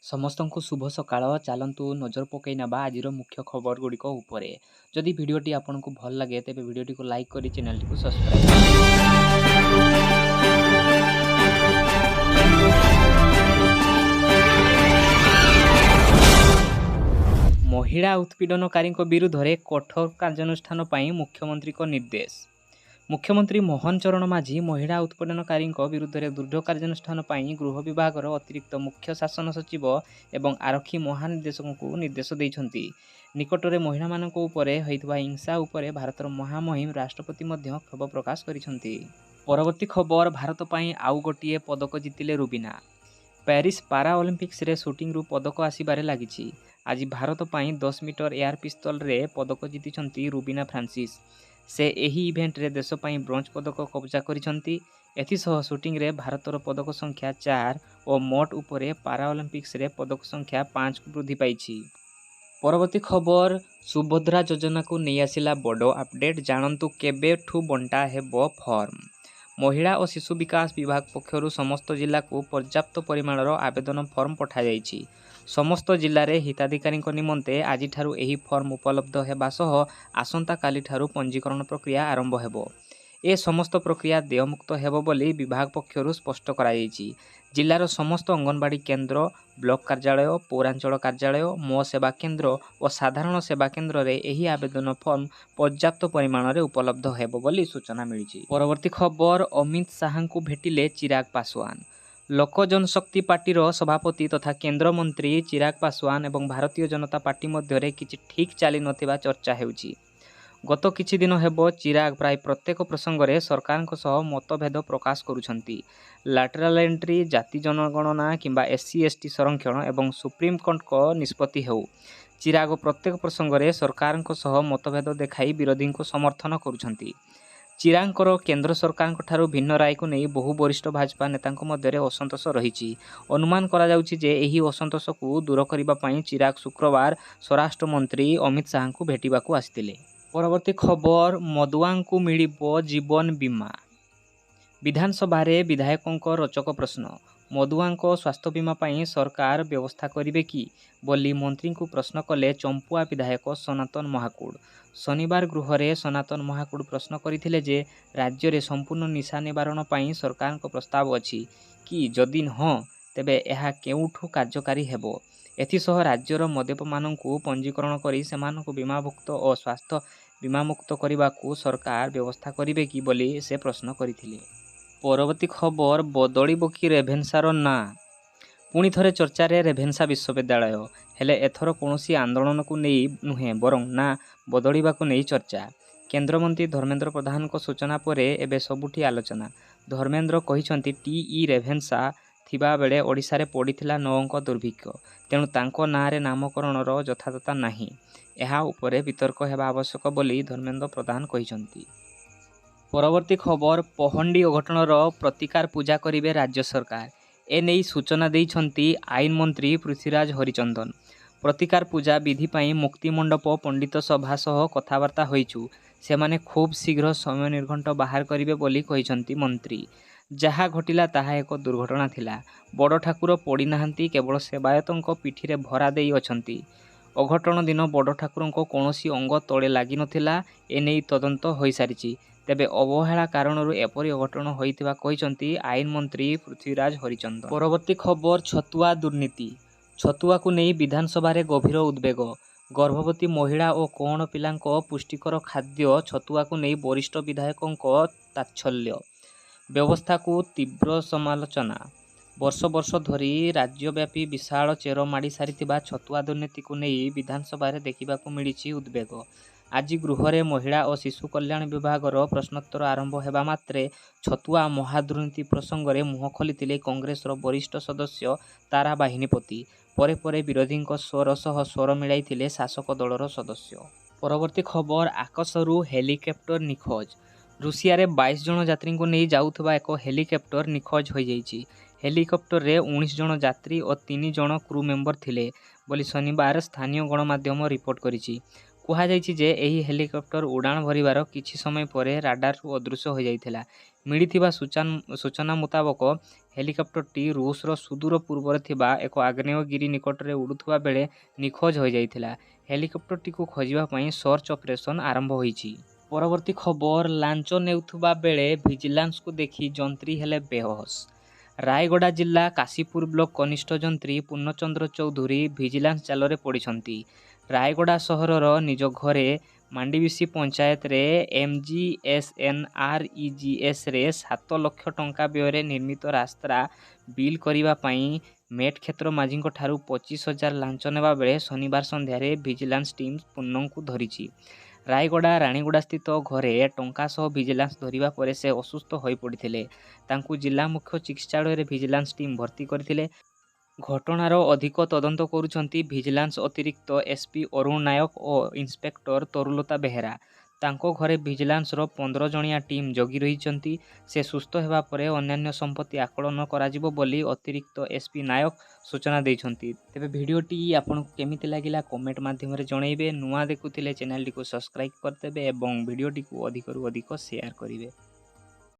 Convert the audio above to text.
ସମସ୍ତଙ୍କୁ ଶୁଭ ସକାଳ। ଚାଲନ୍ତୁ ନଜର ପକାଇ ନେବା ଆଜିର ମୁଖ୍ୟ ଖବର ଗୁଡ଼ିକ ଉପରେ। ଯଦି ଭିଡ଼ିଓଟି ଆପଣଙ୍କୁ ଭଲ ଲାଗେ ତେବେ ଭିଡ଼ିଓଟିକୁ ଲାଇକ୍ କରି ଚ୍ୟାନେଲଟିକୁ ସବସ୍କ୍ରାଇବ୍ କରନ୍ତୁ। ମହିଳା ଉତ୍ପୀଡ଼ନକାରୀଙ୍କ ବିରୁଦ୍ଧରେ କଠୋର କାର୍ଯ୍ୟାନୁଷ୍ଠାନ ପାଇଁ ମୁଖ୍ୟମନ୍ତ୍ରୀଙ୍କ ନିର୍ଦ୍ଦେଶ। ମୁଖ୍ୟମନ୍ତ୍ରୀ ମୋହନ ଚରଣ ମାଝୀ ମହିଳା ଉତ୍ପୀଡ଼ନକାରୀଙ୍କ ବିରୁଦ୍ଧରେ ଦୃଢ଼ କାର୍ଯ୍ୟାନୁଷ୍ଠାନ ପାଇଁ ଗୃହ ବିଭାଗର ଅତିରିକ୍ତ ମୁଖ୍ୟ ଶାସନ ସଚିବ ଏବଂ ଆରକ୍ଷୀ ମହାନିର୍ଦ୍ଦେଶକଙ୍କୁ ନିର୍ଦ୍ଦେଶ ଦେଇଛନ୍ତି। ନିକଟରେ ମହିଳାମାନଙ୍କ ଉପରେ ହୋଇଥିବା ହିଂସା ଉପରେ ଭାରତର ମହାମହିମ ରାଷ୍ଟ୍ରପତି ମଧ୍ୟ କ୍ଷୋଭ ପ୍ରକାଶ କରିଛନ୍ତି। ପରବର୍ତ୍ତୀ ଖବର, ଭାରତ ପାଇଁ ଆଉ ଗୋଟିଏ ପଦକ ଜିତିଲେ ରୁବିନା। ପ୍ୟାରିସ୍ ପାରା ଅଲିମ୍ପିକ୍ସରେ ସୁଟିଂରୁ ପଦକ ଆସିବାରେ ଲାଗିଛି। ଆଜି ଭାରତ ପାଇଁ 10 ମିଟର ଏୟାର ପିସ୍ତଲରେ ପଦକ ଜିତିଛନ୍ତି ରୁବିନା ଫ୍ରାନ୍ସିସ୍। ସେ ଏହି ଇଭେଣ୍ଟରେ ଦେଶ ପାଇଁ ବ୍ରୋଞ୍ଜ ପଦକ କବଜା କରିଛନ୍ତି। ଏଥିସହ ସୁଟିଂରେ ଭାରତର ପଦକ ସଂଖ୍ୟା 4 ଓ ମୋଟ ଉପରେ ପାରା ଅଲିମ୍ପିକ୍ସରେ ପଦକ ସଂଖ୍ୟା 5କୁ ବୃଦ୍ଧି ପାଇଛି। ପରବର୍ତ୍ତୀ ଖବର, ସୁଭଦ୍ରା ଯୋଜନାକୁ ନେଇ ଆସିଲା ବଡ଼ ଅପଡେଟ୍। ଜାଣନ୍ତୁ କେବେଠୁ ବଣ୍ଟା ହେବ ଫର୍ମ। ମହିଳା ଓ ଶିଶୁ ବିକାଶ ବିଭାଗ ପକ୍ଷରୁ ସମସ୍ତ ଜିଲ୍ଲାକୁ ପର୍ଯ୍ୟାପ୍ତ ପରିମାଣର ଆବେଦନ ଫର୍ମ ପଠାଯାଇଛି। ସମସ୍ତ ଜିଲ୍ଲାରେ ହିତାଧିକାରୀଙ୍କ ନିମନ୍ତେ ଆଜିଠାରୁ ଏହି ଫର୍ମ ଉପଲବ୍ଧ ହେବା ସହ ଆସନ୍ତାକାଲିଠାରୁ ପଞ୍ଜୀକରଣ ପ୍ରକ୍ରିୟା ଆରମ୍ଭ ହେବ। ଏ ସମସ୍ତ ପ୍ରକ୍ରିୟା ଦେୟମୁକ୍ତ ହେବ ବୋଲି ବିଭାଗ ପକ୍ଷରୁ ସ୍ପଷ୍ଟ କରାଯାଇଛି। ଜିଲ୍ଲାର ସମସ୍ତ ଅଙ୍ଗନବାଡ଼ି କେନ୍ଦ୍ର, ବ୍ଲକ କାର୍ଯ୍ୟାଳୟ, ପୌରାଞ୍ଚଳ କାର୍ଯ୍ୟାଳୟ, ମୋ ସେବା କେନ୍ଦ୍ର ଓ ସାଧାରଣ ସେବା କେନ୍ଦ୍ରରେ ଏହି ଆବେଦନ ଫର୍ମ ପର୍ଯ୍ୟାପ୍ତ ପରିମାଣରେ ଉପଲବ୍ଧ ହେବ ବୋଲି ସୂଚନା ମିଳିଛି। ପରବର୍ତ୍ତୀ ଖବର, ଅମିତ ଶାହାଙ୍କୁ ଭେଟିଲେ ଚିରାଗ ପାଶୱାନ। ଲୋକ ଜନଶକ୍ତି ପାର୍ଟିର ସଭାପତି ତଥା କେନ୍ଦ୍ରମନ୍ତ୍ରୀ ଚିରାଗ ପାଶୱାନ ଏବଂ ଭାରତୀୟ ଜନତା ପାର୍ଟି ମଧ୍ୟରେ କିଛି ଠିକ୍ ଚାଲିନଥିବା ଚର୍ଚ୍ଚା ହେଉଛି। ଗତ କିଛି ଦିନ ହେବ ଚିରାଗ ପ୍ରାୟ ପ୍ରତ୍ୟେକ ପ୍ରସଙ୍ଗରେ ସରକାରଙ୍କ ସହ ମତଭେଦ ପ୍ରକାଶ କରୁଛନ୍ତି। ଲାଟେରାଲ ଏଣ୍ଟ୍ରି, ଜାତି ଜନଗଣନା କିମ୍ବା SC/ST ସଂରକ୍ଷଣ ଏବଂ ସୁପ୍ରିମକୋର୍ଟଙ୍କ ନିଷ୍ପତ୍ତି ହେଉ, ଚିରାଗ ପ୍ରତ୍ୟେକ ପ୍ରସଙ୍ଗରେ ସରକାରଙ୍କ ସହ ମତଭେଦ ଦେଖାଇ ବିରୋଧୀଙ୍କୁ ସମର୍ଥନ କରୁଛନ୍ତି। ଚିରାଗଙ୍କର କେନ୍ଦ୍ର ସରକାରଙ୍କ ଠାରୁ ଭିନ୍ନ ରାୟକୁ ନେଇ ବହୁ ବରିଷ୍ଠ ଭାଜପା ନେତାଙ୍କ ମଧ୍ୟରେ ଅସନ୍ତୋଷ ରହିଛି। ଅନୁମାନ କରାଯାଉଛି ଯେ ଏହି ଅସନ୍ତୋଷକୁ ଦୂର କରିବା ପାଇଁ ଚିରାଗ ଶୁକ୍ରବାର ସ୍ୱରାଷ୍ଟ୍ର ମନ୍ତ୍ରୀ ଅମିତ ଶାହାଙ୍କୁ ଭେଟିବାକୁ ଆସିଥିଲେ। ପରବର୍ତ୍ତୀ ଖବର, ମଦୁଆଙ୍କୁ ମିଳିବ ଜୀବନ ବୀମା। ବିଧାନସଭାରେ ବିଧାୟକଙ୍କ ରୋଚକ ପ୍ରଶ୍ନ। ମଦୁଆଙ୍କ ସ୍ୱାସ୍ଥ୍ୟ ବୀମା ପାଇଁ ସରକାର ବ୍ୟବସ୍ଥା କରିବେ କି ବୋଲି ମନ୍ତ୍ରୀଙ୍କୁ ପ୍ରଶ୍ନ କଲେ ଚମ୍ପୁଆ ବିଧାୟକ ସନାତନ ମହାକୁଡ଼। ଶନିବାର ଗୃହରେ ସନାତନ ମହାକୁଡ଼ ପ୍ରଶ୍ନ କରିଥିଲେ ଯେ ରାଜ୍ୟରେ ସମ୍ପୂର୍ଣ୍ଣ ନିଶା ନିବାରଣ ପାଇଁ ସରକାରଙ୍କ ପ୍ରସ୍ତାବ ଅଛି କି, ଯଦି ହଁ ତେବେ ଏହା କେଉଁଠୁ କାର୍ଯ୍ୟକାରୀ ହେବ। ଏଥିସହ ରାଜ୍ୟର ମଦ୍ୟପମାନଙ୍କୁ ପଞ୍ଜୀକରଣ କରି ସେମାନଙ୍କୁ ବୀମାଭୁକ୍ତ ଓ ସ୍ୱାସ୍ଥ୍ୟ ବୀମାମୁକ୍ତ କରିବାକୁ ସରକାର ବ୍ୟବସ୍ଥା କରିବେ କି ବୋଲି ସେ ପ୍ରଶ୍ନ କରିଥିଲେ। ପରବର୍ତ୍ତୀ ଖବର, ବଦଳିବ କି ରେଭେନ୍ସାର ନାଁ? ପୁଣି ଥରେ ଚର୍ଚ୍ଚାରେ ରେଭେନ୍ସା ବିଶ୍ୱବିଦ୍ୟାଳୟ। ହେଲେ ଏଥର କୌଣସି ଆନ୍ଦୋଳନକୁ ନେଇ ନୁହେଁ ବରଂ ନାଁ ବଦଳିବାକୁ ନେଇ ଚର୍ଚ୍ଚା। କେନ୍ଦ୍ରମନ୍ତ୍ରୀ ଧର୍ମେନ୍ଦ୍ର ପ୍ରଧାନଙ୍କ ସୂଚନା ପରେ ଏବେ ସବୁଠି ଆଲୋଚନା। ଧର୍ମେନ୍ଦ୍ର କହିଛନ୍ତି TE ରେଭେନ୍ସା ଥିବା ବେଳେ ଓଡ଼ିଶାରେ ପଡ଼ିଥିଲା 9 ଅଙ୍କ ଦୁର୍ଭିକ୍ଷ, ତେଣୁ ତାଙ୍କ ନାଁରେ ନାମକରଣର ଯଥାର୍ଥତା ନାହିଁ। ଏହା ଉପରେ ବିତର୍କ ହେବା ଆବଶ୍ୟକ ବୋଲି ଧର୍ମେନ୍ଦ୍ର ପ୍ରଧାନ କହିଛନ୍ତି। ପରବର୍ତ୍ତୀ ଖବର, ପହଣ୍ଡି ଅଘଟଣର ପ୍ରତିକାର ପୂଜା କରିବେ ରାଜ୍ୟ ସରକାର। ଏନେଇ ସୂଚନା ଦେଇଛନ୍ତି ଆଇନ ମନ୍ତ୍ରୀ ପୃଥ୍ୱୀରାଜ ହରିଚନ୍ଦନ। ପ୍ରତିକାର ପୂଜା ବିଧି ପାଇଁ ମୁକ୍ତିମଣ୍ଡପ ପଣ୍ଡିତ ସଭା ସହ କଥାବାର୍ତ୍ତା ହୋଇଛୁ। ସେମାନେ ଖୁବ୍ ଶୀଘ୍ର ସମୟ ନିର୍ଘଣ୍ଟ ବାହାର କରିବେ ବୋଲି କହିଛନ୍ତି ମନ୍ତ୍ରୀ। ଯାହା ଘଟିଲା ତାହା ଏକ ଦୁର୍ଘଟଣା ଥିଲା। ବଡ଼ ଠାକୁର ପଡ଼ିନାହାନ୍ତି, କେବଳ ସେବାୟତଙ୍କ ପିଠିରେ ଭରା ଦେଇ ଅଛନ୍ତି। ଅଘଟଣ ଦିନ ବଡ଼ ଠାକୁରଙ୍କ କୌଣସି ଅଙ୍ଗ ତଳେ ଲାଗିନଥିଲା। ଏନେଇ ତଦନ୍ତ ହୋଇସାରିଛି। ତେବେ ଅବହେଳା କାରଣରୁ ଏପରି ଅଘଟଣ ହୋଇଥିବା କହିଛନ୍ତି ଆଇନ ମନ୍ତ୍ରୀ ପୃଥ୍ୱୀରାଜ ହରିଚନ୍ଦନ। ପରବର୍ତ୍ତୀ ଖବର, ଛତୁଆ ଦୁର୍ନୀତି। ଛତୁଆକୁ ନେଇ ବିଧାନସଭାରେ ଗଭୀର ଉଦ୍ବେଗ। ଗର୍ଭବତୀ ମହିଳା ଓ କଅଁଳ ପିଲାଙ୍କ ପୁଷ୍ଟିକର ଖାଦ୍ୟ ଛତୁଆକୁ ନେଇ ବରିଷ୍ଠ ବିଧାୟକଙ୍କ ତାତ୍ସଲ୍ୟ। ବ୍ୟବସ୍ଥାକୁ ତୀବ୍ର ସମାଲୋଚନା। ବର୍ଷ ବର୍ଷ ଧରି ରାଜ୍ୟବ୍ୟାପୀ ବିଶାଳ ଚେର ମାଡ଼ି ସାରିଥିବା ଛତୁଆ ଦୁର୍ନୀତିକୁ ନେଇ ବିଧାନସଭାରେ ଦେଖିବାକୁ ମିଳିଛି ଉଦ୍ବେଗ। ଆଜି ଗୃହରେ ମହିଳା ଓ ଶିଶୁ କଲ୍ୟାଣ ବିଭାଗର ପ୍ରଶ୍ନୋତ୍ତର ଆରମ୍ଭ ହେବା ମାତ୍ରେ ଛତୁଆ ମହାଦୁର୍ନୀତି ପ୍ରସଙ୍ଗରେ ମୁହଁ ଖୋଲିଥିଲେ କଂଗ୍ରେସର ବରିଷ୍ଠ ସଦସ୍ୟ ତାରା ବାହିନୀପତି। ପରେ ପରେ ବିରୋଧୀଙ୍କ ସ୍ୱର ସହ ସ୍ୱର ମିଳାଇଥିଲେ ଶାସକ ଦଳର ସଦସ୍ୟ। ପରବର୍ତ୍ତୀ ଖବର, ଆକାଶରୁ ହେଲିକପ୍ଟର ନିଖୋଜ। ରୁଷିଆରେ 22 ଜଣ ଯାତ୍ରୀଙ୍କୁ ନେଇ ଯାଉଥିବା ଏକ ହେଲିକପ୍ଟର ନିଖୋଜ ହୋଇଯାଇଛି। ହେଲିକପ୍ଟରରେ 19 ଜଣ ଯାତ୍ରୀ ଓ 3 ଜଣ କ୍ରୁ ମେମ୍ବର ଥିଲେ ବୋଲି ଶନିବାର ସ୍ଥାନୀୟ ଗଣମାଧ୍ୟମ ରିପୋର୍ଟ କରିଛି। କୁହାଯାଇଛି ଯେ ଏହି ହେଲିକପ୍ଟର ଉଡ଼ାଣ ଭରିବାର କିଛି ସମୟ ପରେ ରାଡାରରୁ ଅଦୃଶ୍ୟ ହୋଇଯାଇଥିଲା। ମିଳିଥିବା ସୂଚନା ମୁତାବକ ହେଲିକପ୍ଟରଟି ରୁଷର ସୁଦୂର ପୂର୍ବରେ ଥିବା ଏକ ଆଗ୍ନେୟଗିରି ନିକଟରେ ଉଡ଼ୁଥିବା ବେଳେ ନିଖୋଜ ହୋଇଯାଇଥିଲା। ହେଲିକପ୍ଟରଟିକୁ ଖୋଜିବା ପାଇଁ ସର୍ଚ୍ଚ ଅପରେସନ ଆରମ୍ଭ ହୋଇଛି। ପରବର୍ତ୍ତୀ ଖବର, ଲାଞ୍ଚ ନେଉଥିବା ବେଳେ ଭିଜିଲାନ୍ସକୁ ଦେଖି ଯନ୍ତ୍ରୀ ହେଲେ ବେହୋସ। ରାୟଗଡ଼ା ଜିଲ୍ଲା କାଶୀପୁର ବ୍ଲକ କନିଷ୍ଠ ଯନ୍ତ୍ରୀ ପୂର୍ଣ୍ଣଚନ୍ଦ୍ର ଚୌଧୁରୀ ଭିଜିଲାନ୍ସ ଜାଲରେ ପଡ଼ିଛନ୍ତି। ରାୟଗଡ଼ା ସହରର ନିଜ ଘରେ ମାଣ୍ଡିବିଶି ପଞ୍ଚାୟତରେ MGSNREGSରେ 7 ଲକ୍ଷ ଟଙ୍କା ବ୍ୟୟରେ ନିର୍ମିତ ରାସ୍ତା ବିଲ୍ କରିବା ପାଇଁ ମେଟ୍ କ୍ଷେତ୍ର ମାଝୀଙ୍କ ଠାରୁ 25,000 ଲାଞ୍ଚ ନେବା ବେଳେ ଶନିବାର ସନ୍ଧ୍ୟାରେ ଭିଜିଲାନ୍ସ ଟିମ୍ ପୂର୍ଣ୍ଣଙ୍କୁ ଧରିଛି। ରାୟଗଡ଼ା ରାଣୀଗୁଡ଼ାସ୍ଥିତ ଘରେ ଟଙ୍କା ସହ ଭିଜିଲାନ୍ସ ଧରିବା ପରେ ସେ ଅସୁସ୍ଥ ହୋଇପଡ଼ିଥିଲେ। ତାଙ୍କୁ ଜିଲ୍ଲା ମୁଖ୍ୟ ଚିକିତ୍ସାଳୟରେ ଭିଜିଲାନ୍ସ ଟିମ୍ ଭର୍ତ୍ତି କରିଥିଲେ। ଘଟଣାର ଅଧିକ ତଦନ୍ତ କରୁଛନ୍ତି ଭିଜିଲାନ୍ସ ଅତିରିକ୍ତ ଏସ୍ପି ଅରୁଣ ନାୟକ ଓ ଇନ୍ସପେକ୍ଟର ତରୁଲତା ବେହେରା। ତାଙ୍କ ଘରେ ଭିଜିଲାନ୍ସର 15 ଜଣିଆ ଟିମ୍ ଜଗି ରହିଛନ୍ତି। ସେ ସୁସ୍ଥ ହେବା ପରେ ଅନ୍ୟାନ୍ୟ ସମ୍ପତ୍ତି ଆକଳନ କରାଯିବ ବୋଲି ଅତିରିକ୍ତ ଏସ୍ପି ନାୟକ ସୂଚନା ଦେଇଛନ୍ତି। ତେବେ ଭିଡ଼ିଓଟି ଆପଣଙ୍କୁ କେମିତି ଲାଗିଲା କମେଣ୍ଟ ମାଧ୍ୟମରେ ଜଣାଇବେ। ନୂଆ ଦେଖୁଥିଲେ ଚ୍ୟାନେଲଟିକୁ ସବସ୍କ୍ରାଇବ୍ କରିଦେବେ ଏବଂ ଭିଡ଼ିଓଟିକୁ ଅଧିକରୁ ଅଧିକ ସେୟାର କରିବେ।